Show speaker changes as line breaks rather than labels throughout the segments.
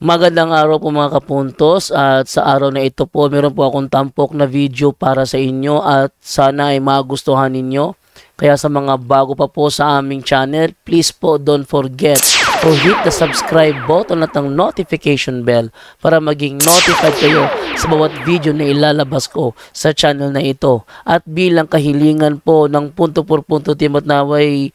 Magandang araw po mga kapuntos, at sa araw na ito po meron po akong tampok na video para sa inyo at sana ay magustuhan ninyo. Kaya sa mga bago pa po sa aming channel, please po don't forget to hit the subscribe button at ang notification bell para maging notified kayo sa bawat video na ilalabas ko sa channel na ito. At bilang kahilingan po ng punto por punto team at naway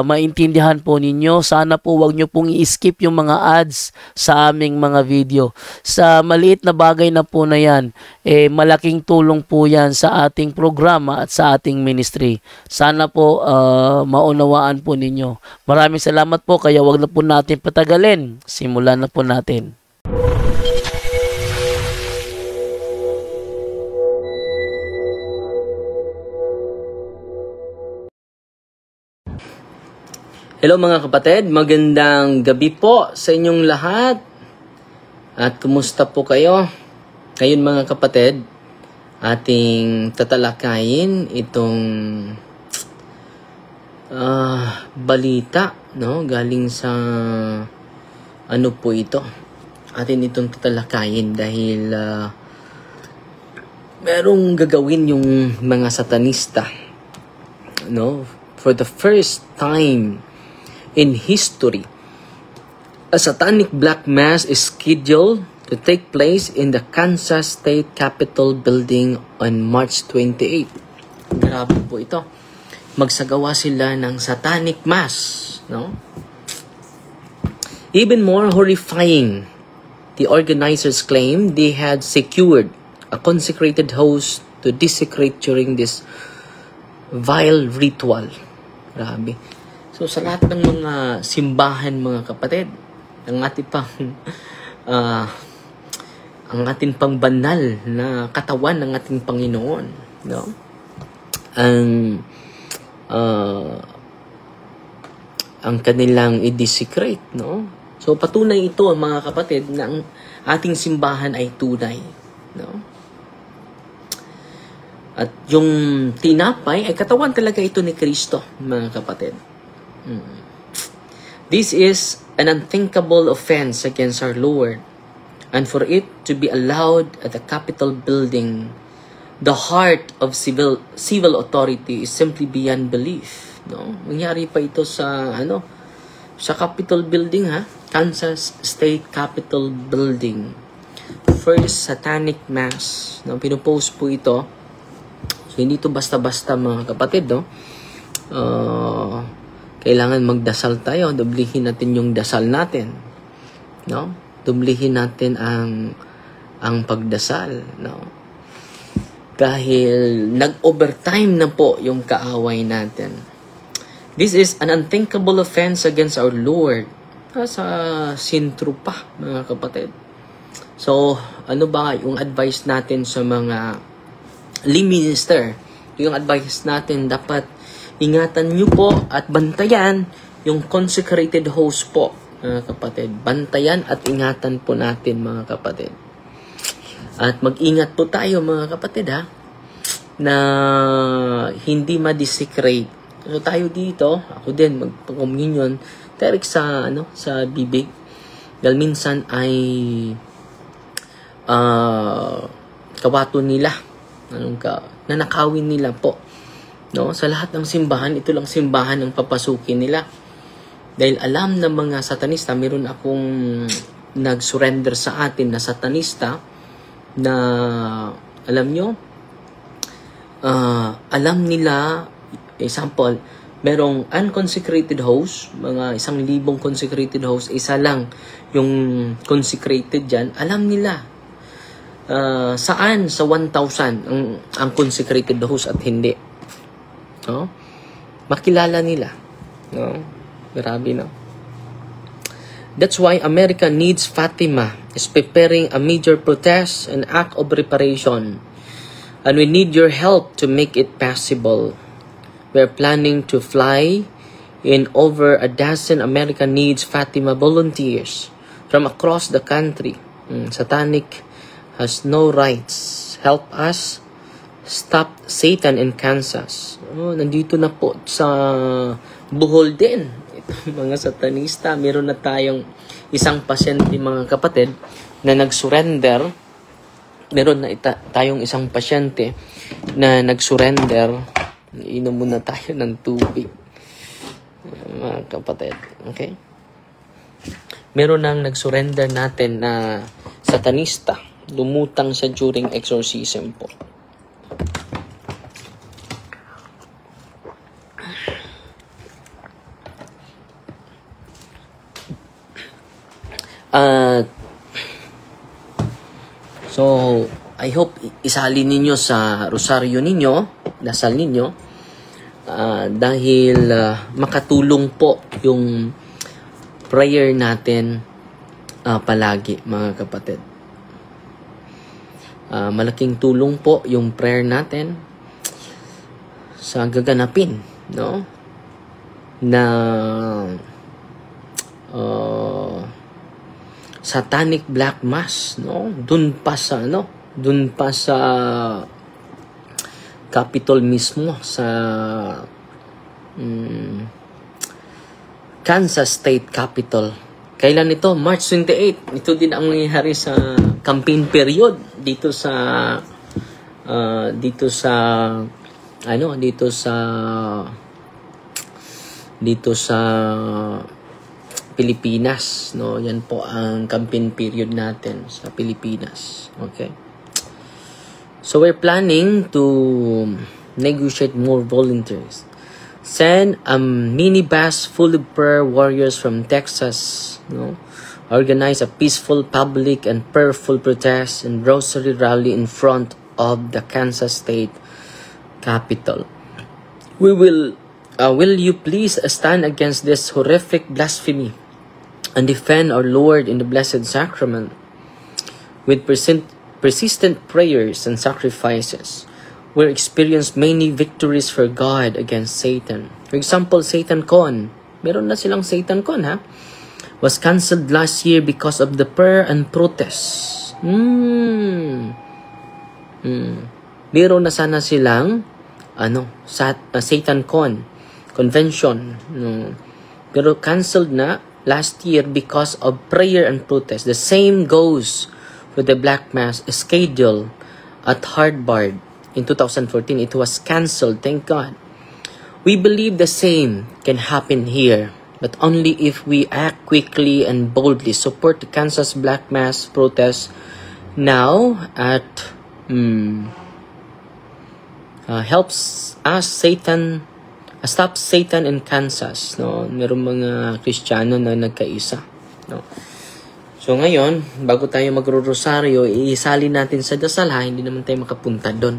maintindihan po ninyo, sana po wag nyo pong i-skip yung mga ads sa aming mga video. Sa maliit na bagay na po na yan, malaking tulong po yan sa ating programa at sa ating ministry. Sana po maunawaan po ninyo. Maraming salamat po, kaya wag na po natin patagalin. Simulan na po natin. Hello mga kapatid, magandang gabi po sa inyong lahat. At kumusta po kayo? Ngayon mga kapatid, ating tatalakayin itong balita, no? Galing sa ano po ito? Atin itong tatalakayin dahil merong gagawin yung mga satanista, no? For the first time in history, a satanic black mass is scheduled to take place in the Kansas State Capitol building on March 28. Grabe po ito. Magsagawa sila ng satanic mass, no? Even more horrifying, the organizers claim they had secured a consecrated host to desecrate during this vile ritual. Grabe. So sa lahat ng mga simbahan mga kapatid, ang ating pang banal na katawan ng ating Panginoon, no? Ang kanilang i-desecrate, no? So patunay ito mga kapatid na ang ating simbahan ay tunay, no? At yung tinapay ay katawan talaga ito ni Kristo, mga kapatid. This is an unthinkable offense against our Lord, and for it to be allowed at the Capitol building, the heart of civil authority, is simply beyond belief, no? Nangyari pa ito sa sa Capitol building, Kansas State Capitol building. First satanic mass, no? Pinupost po ito. So hindi ito basta-basta mga kapatid, no? Kailangan magdasal tayo, dublihin natin yung dasal natin, no? Dublihin natin ang pagdasal, no? Dahil nag-overtime na po yung kaaway natin. This is an unthinkable offense against our Lord. Sa sintro pa, mga kapatid. So, ano ba yung advice natin sa mga lay minister? Yung advice natin, dapat ingatan nyo po at bantayan yung consecrated host po, mga kapatid. Bantayan at ingatan po natin, mga kapatid. At mag-ingat po tayo, mga kapatid, na hindi ma-desecrate. So tayo dito, ako din, mag-communion, direct sa bibig. Dahil minsan ay kawato nila. Nanakawin nila po. No, sa lahat ng simbahan, ito lang simbahan ang papasukin nila. Dahil alam ng mga satanista, meron akong nag-surrender sa atin na satanista na alam nyo, alam nila, example, merong unconsecrated host, mga 1,000 consecrated host, isa lang yung consecrated dyan, alam nila saan sa 1,000 ang consecrated host at hindi. No? Makilala nila. No? Grabe, no? That's why America needs Fatima is preparing a major protest and act of reparation. And we need your help to make it possible. We're planning to fly in over a dozen America needs Fatima volunteers from across the country. Satanic has no rights. Help us stop Satan in Kansas. Nandito na po sa Bohol din. Ito, mga satanista, meron na tayong
isang pasyente, mga kapatid, na nag-surrender. Meron na tayong isang pasyente na nag-surrender. Inom muna tayo ng tubig, mga kapatid. Okay? Meron nang nag-surrender natin na satanista. Lumutang siya during exorcism po. So, I hope isali ninyo sa rosaryo ninyo, dasal ninyo, dahil makatulong po yung prayer natin palagi, mga kapatid. Malaking tulong po yung prayer natin sa gaganapin, no? Na satanic black mass, no? Dun pa sa Capitol mismo, sa Kansas State Capitol. Kailan ito? March 28. Ito din ang nangyayari sa campaign period dito sa Pilipinas, no? Yan po ang campaign period natin sa Pilipinas. Okay? So we're planning to negotiate more volunteers. Send a minibus full of prayer warriors from Texas, no? Organize a peaceful, public, and prayerful protest and rosary rally in front of the Kansas State Capitol. Will you please stand against this horrific blasphemy and defend our Lord in the Blessed Sacrament with persistent prayers and sacrifices? We experienced many victories for God against Satan. For example, SatanCon. Meron na silang SatanCon, ha? Was cancelled last year because of the prayer and protests. Meron na sana silang SatanCon convention. Pero cancelled na last year because of prayer and protest. The same goes with the Black Mass schedule at Harvard in 2014. It was cancelled, thank God. We believe the same can happen here, but only if we act quickly and boldly. Support the Kansas Black Mass protest now at helps us stop Satan in Kansas, no? Merong mga Kristiyano na nagkaisa, no? So ngayon, bago tayo magro-rosaryo, iisali natin sa dasal, ha? Hindi naman tayo makapunta doon.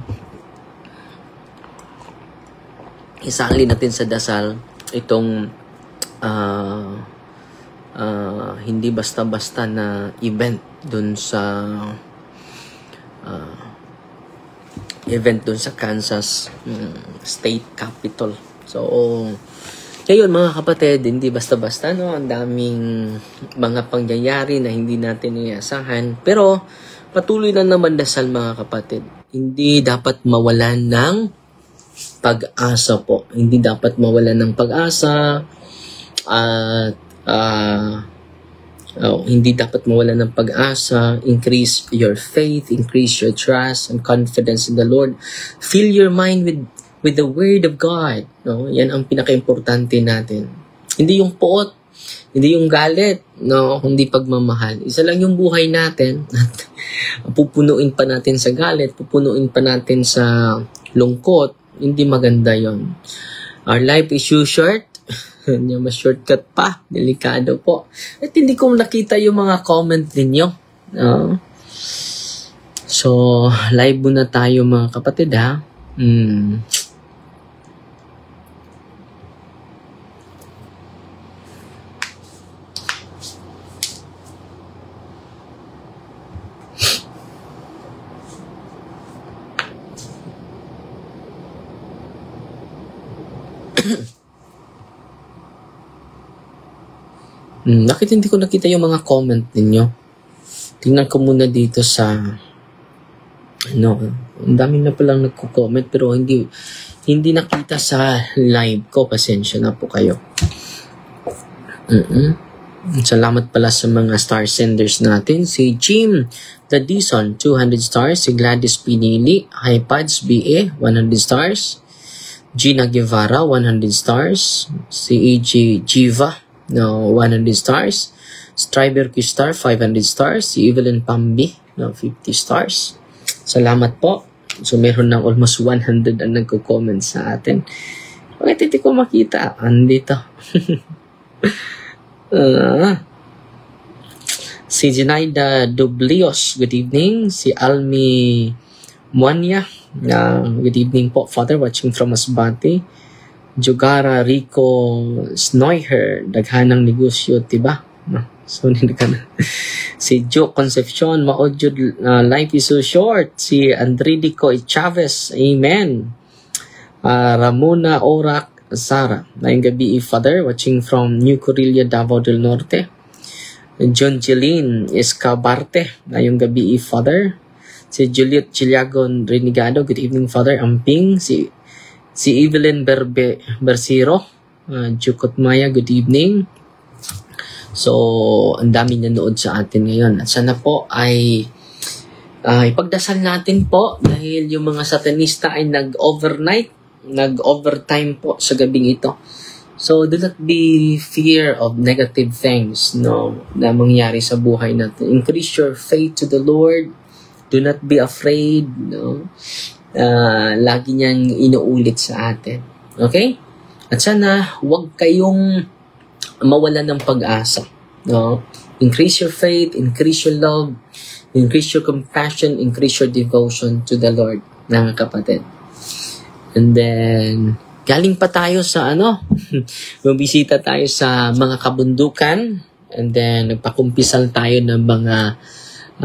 Isali natin sa dasal itong hindi basta-basta na event doon sa Kansas State Capitol. So, ngayon mga kapatid, hindi basta-basta, no? Ang daming mga pangyayari na hindi natin inaasahan. Pero, patuloy na naman dasal, mga kapatid. Hindi dapat mawalan ng pag-asa po. Hindi dapat mawalan ng pag-asa. At, hindi dapat mawalan ng pag-asa. Increase your faith, increase your trust and confidence in the Lord. Fill your mind with the Word of God, no? Yan ang pinaka-importante natin. Hindi yung puot, hindi yung galit, no? Hindi pagmamahal. Isa lang yung buhay natin. Pupunuin pa natin sa galit, pupunuin pa natin sa lungkot. Hindi maganda yon. Our life is too short. Hindi mas shortcut pa. Delikado po. At hindi ko nakita yung mga comment ninyo. No? So, live muna tayo mga kapatid, ha? Bakit hindi ko nakita yung mga comment ninyo? Tingnan ko muna dito sa ang dami na palang nagko-comment pero hindi nakita sa live ko. Pasensya na po kayo. Salamat pala sa mga star senders natin. Si Jim Dadison, 200 stars. Si Gladys Pinili, iPads BA, 100 stars. Gina Guevara, 100 stars. Si AJ Jiva, 100 stars. Striver Q-Star, 500 stars. Si Evelyn Pambi, 50 stars. Salamat po. So, meron ng almost 100 ang nagko-comment sa atin. Bakit hindi ko makita? Andito. Si Zenaida Dublios, good evening. Si Almi Muanya, good evening po, Father, watching from Masbate. Jugara Rico Snoiher, daghanang negosyo, diba? So, hindi ka na. Si Joe Concepcion, maodyod, life is so short. Si Andridico Chavez, amen. Ramona Orak Sara, ngayong gabi, Father, watching from New Corilla, Davao del Norte. John Jeline Escabarte, ngayong gabi, Father. Si Juliet Chiliagon Renegado, good evening, Father. Amping. Si Evelyn Bersiro, Jukot Maya, good evening. So, ang dami nanood sa atin ngayon. At sana po ay ipagdasal natin po dahil yung mga satanista ay nag-overtime po sa gabing ito. So, do not be fear of negative things, na mangyari sa buhay natin. Increase your faith to the Lord. Do not be afraid, lagi niyang inuulit sa atin. Okay? At sana, huwag kayong mawala ng pag-asa. Increase your faith, increase your love, increase your compassion, increase your devotion to the Lord, mga kapatid. And then, galing pa tayo sa bumisita tayo sa mga kabundukan. And then, nagpakumpisal tayo ng mga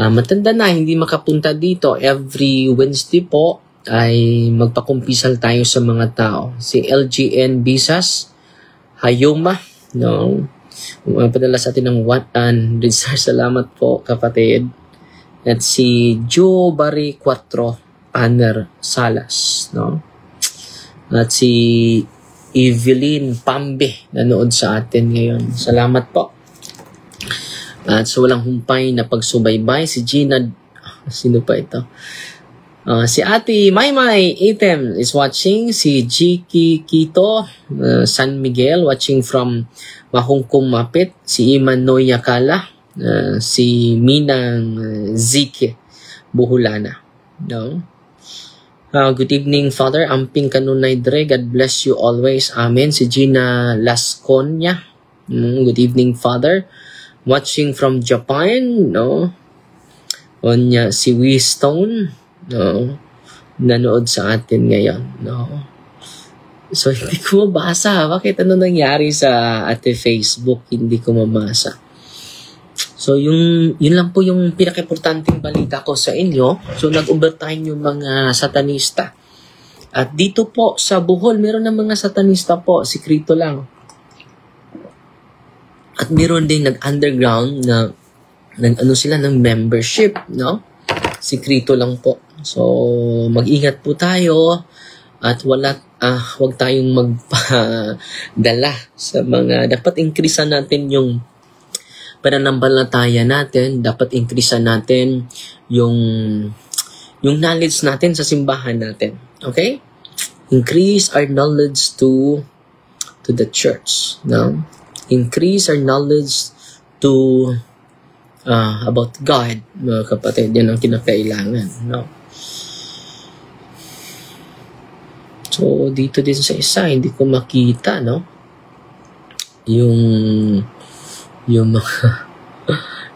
matanda na hindi makapunta dito. Every Wednesday po ay magpakumpisal tayo sa mga tao. Si LGN Bisas Hayoma, padala sa atin ng 100 stars. Salamat po, kapatid. At si Joe Barry 4 Panner Salas, At si Evelyn Pambe nanood sa atin ngayon. Salamat po. At sa walang humpay na pagsubaybay, si Gina, sino pa ito? Si Ate Maymay Item is watching. Si Jiki Kito San Miguel watching from Mahungkong Mapit. Si Iman Noyakala. Si Minang Zike Buhulana. Good evening, Father. Amping kanunay dre. God bless you always. Amen. Si Gina Lasconia. Good evening, Father. Watching from Japan. Si Wistone. Nanood sa atin ngayon. So, hindi ko mabasa. Bakit ano nangyari sa ate Facebook? Hindi ko mabasa. So, yun lang po yung pinaka-importanting balita ko sa inyo. So, nag-overtime yung mga satanista. At dito po sa Bohol, meron ng mga satanista po. Sikrito lang. At meron din nag-underground na sila ng membership, Sikrito lang po. So, mag-ingat po tayo. At wag tayong magpadala sa mga, dapat increasean natin yung pananampalataya natin, dapat increasean natin yung knowledge natin sa simbahan natin. Okay? Increase our knowledge to the church. Increase our knowledge to about God, mga kapatid. Yan ang kinakailangan. So, dito din sa isa, hindi ko makita, yung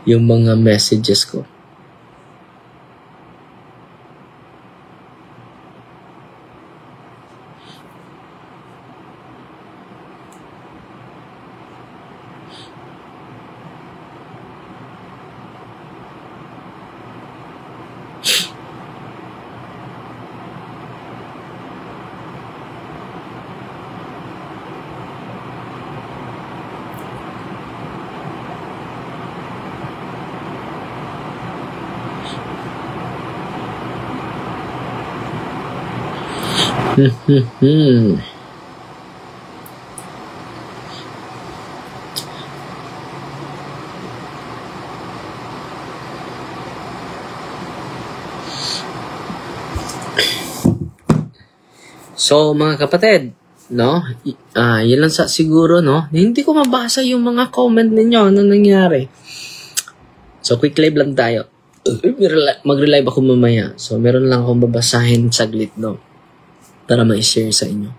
mga messages ko. So, mga kapatid, no? Yan lang sa siguro, no? Hindi ko mabasa yung mga comment ninyo. Ano nangyari? So, quick live lang tayo. Mag-relive ako mamaya. So, meron lang akong babasahin saglit, no? Para ma-share sa inyo.